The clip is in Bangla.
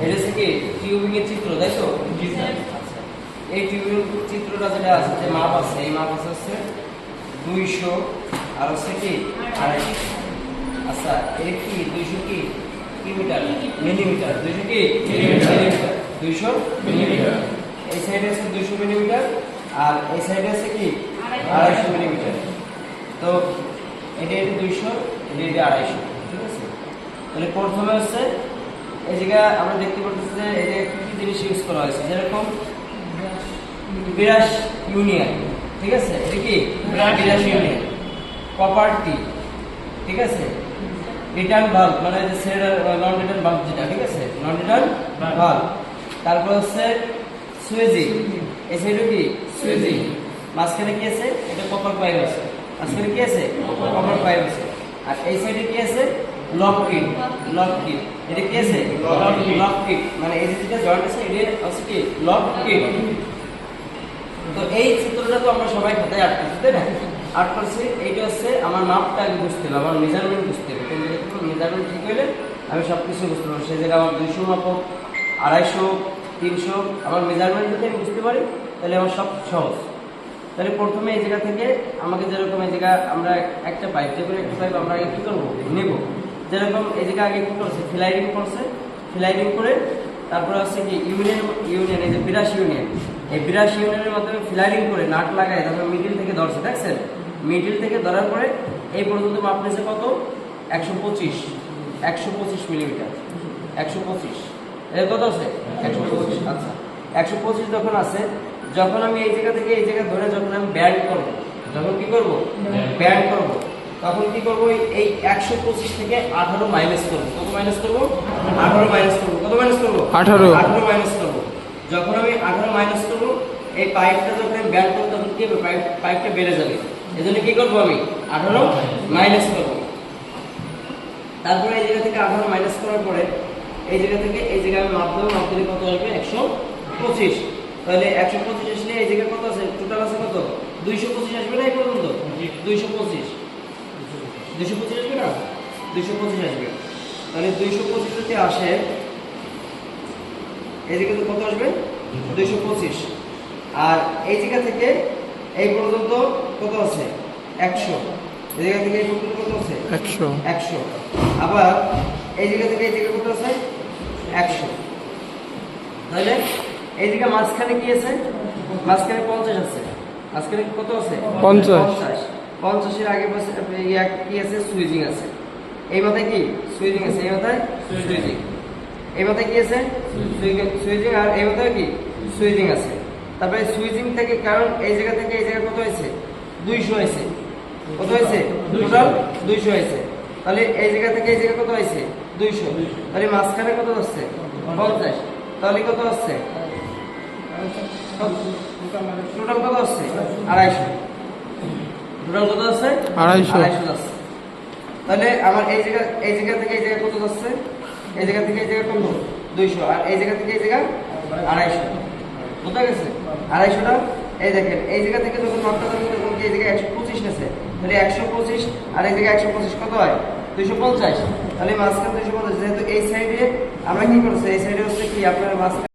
এটা হচ্ছে কি টিউবিং এর চিত্র, তাই তো? আচ্ছা, এই টিউবিং চিত্রটা যেটা আছে, যে মাপ আছে, এই মাপ আছে হচ্ছে 200 আর হচ্ছে কি 250। আচ্ছা, এটা কি 200 কি মিটার মিলিমিটার, 200 কি মিলিমিটার, 200 মিলিমিটার। এই সাইডে আছে 200 মিলিমিটার আর এই সাইডে আছে কি 250 মিলিমিটার। তো এটা 200, এটা 250, ঠিক আছে? তাহলে প্রথমে হচ্ছে এই জায়গা আমরা দেখতে পাচ্ছি যে এই যে কি জিনিস ইউজ করা হয়েছে, যেরকম ব্রাশ ইউনিয়ন, ঠিক আছে? এটা কি ব্রাশ ইউনিয়ন, কপার টি, ঠিক আছে? রিটার্ন ভালভ মানে যে নন রিটার্ন ভালভ যেটা, ঠিক আছে? নন রিটার্ন ভালভ। তারপর হচ্ছে সুইজিং, এই সাইডে কি সুইজিং, মাঝখানে কি আছে? এটা কপার পাইপ আছে, মাঝখানে কি আছে? কপার পাইপ আছে। আর এই সাইডে কি আছে? Lock kit, lock kit. এটা কি আছে? লক কিট, মানে এই যেটা জয়েন্ট আছে এটা আছে কি লক কিট। তো এই চিত্রটা তো আমরা সবাই খাতায় আটকাচ্ছি, তাই না? আটকাচ্ছি, এইটা হচ্ছে আমার মাপটা আগে বুঝতে হবে, আমার মেজারমেন্ট বুঝতে হবে। মেজারমেন্ট ঠিক হইলে আমি সব কিছু বুঝতে পারবো। সেই জায়গায় আমার 200 মাপক, 250, 300, আমার মেজারমেন্ট যদি আমি বুঝতে পারি তাহলে আমার সব সহজ। তাহলে প্রথমে এই জায়গা থেকে আমাকে যেরকম এই জায়গা আমরা একটা পাইপ, যে কোনো একটা পাইপ আমরা আগে কী করবো নেব। যেরকম এই জায়গা আগে কী করছে, ফিলাইডিং করছে, ফিলাইডিং করে তারপরে হচ্ছে কি ইউনিয়ন এই যে ব্রাশ ইউনিয়ন, এই ব্রাশ ইউনিয়নের মাধ্যমে ফিলাইডিং করে নাট লাগায় তারপরে মিডিল থেকে ধরছে, দেখছেন? মিডিল থেকে ধরার পরে এই পর্যন্ত মাপ নিয়েছে কত? 125 মিলিমিটার, 125। এটা কত আছে? 125। আচ্ছা, 125 যখন আছে, যখন আমি এই জায়গা থেকে এই জায়গা ধরে যখন আমি ব্যান্ড করবো, যখন কি করবো ব্যান্ড করবো, তখন কি করবো এই 125 থেকে 18 মাইনাস করবো। কত মাইনাস করবো? 18 মাইনাস করবো। কত মাইনাস করবো? 18 মাইনাস করবো। যখন আমি 18 মাইনাস করবো, এই পাইপটা যখন আমি ব্যান্ড করবো তখন কি হবে? পাইপটা বেড়ে যাবে। এজন্য কি করবো আমি 18 মাইনাস করবো। তারপরে এই জায়গা থেকে 18 মাইনাস করার পরে এই জায়গা থেকে এই জায়গায় আমি মাপ দেবো, মাপ দিলে কত আসবে? 125। তাহলে 125 আসলে এই জায়গায় কত আছে? টোটাল আছে কত? 225 আসবে না এই পর্যন্ত? 225 আসবে না? 225 আসবে। তাহলে 225 যদি আসে, এই জায়গাতে কত আসবে? 225। আর এই জায়গা থেকে এই পর্যন্ত কত আছে? 100। এই জায়গা থেকে এই পর্যন্ত কত আছে? 100। আবার এই জায়গা থেকে এই জায়গা কত আছে? 100। তাহলে এই জায়গা মাঝখানে কি আছে? মাঝখানে 50 আছে। মাঝখানে কত আছে? 50 এর আগে পাশে কি আছে? সুইজিং আছে। এই মাথায় কি সুইজিং আছে, এই মাথায় সুইজিং, এই মাথায় কি আছে? সুইজিং, আর এই মাথায় কি সুইজিং আছে। তারপরে সুইজিং থেকে, কারণ এই জায়গা থেকে এই জায়গা কত হয়েছে? 200 হয়েছে। কত হয়েছে? টোটাল 200 হয়েছে। তাহলে এই জায়গা থেকে এই জায়গা কত হয়েছে? 200। তাহলে মাঝখানে কত হচ্ছে? 50। তাহলে কত হচ্ছে? টোটাল কত হচ্ছে? 250। টোটাল কত হচ্ছে? 250 যাচ্ছে। তাহলে আমার এই জায়গা থেকে এই জায়গা কত যাচ্ছে? এই জায়গা থেকে এই জায়গা কত? 200। আর এই জায়গা থেকে এই জায়গা 250। বুঝা গেছে? 250টা এই দেখেন, এই জায়গা থেকে যখন মাপটা দেবেন তখন কি এই জায়গায় 125 নেছে। তাহলে 125 আর এই জায়গায় 125 কত হয়? 250। তাহলে মাঝখানে 250। যেহেতু এই সাইডে আমরা কি করছি, এই সাইডে হচ্ছে কি আপনার মাঝখানে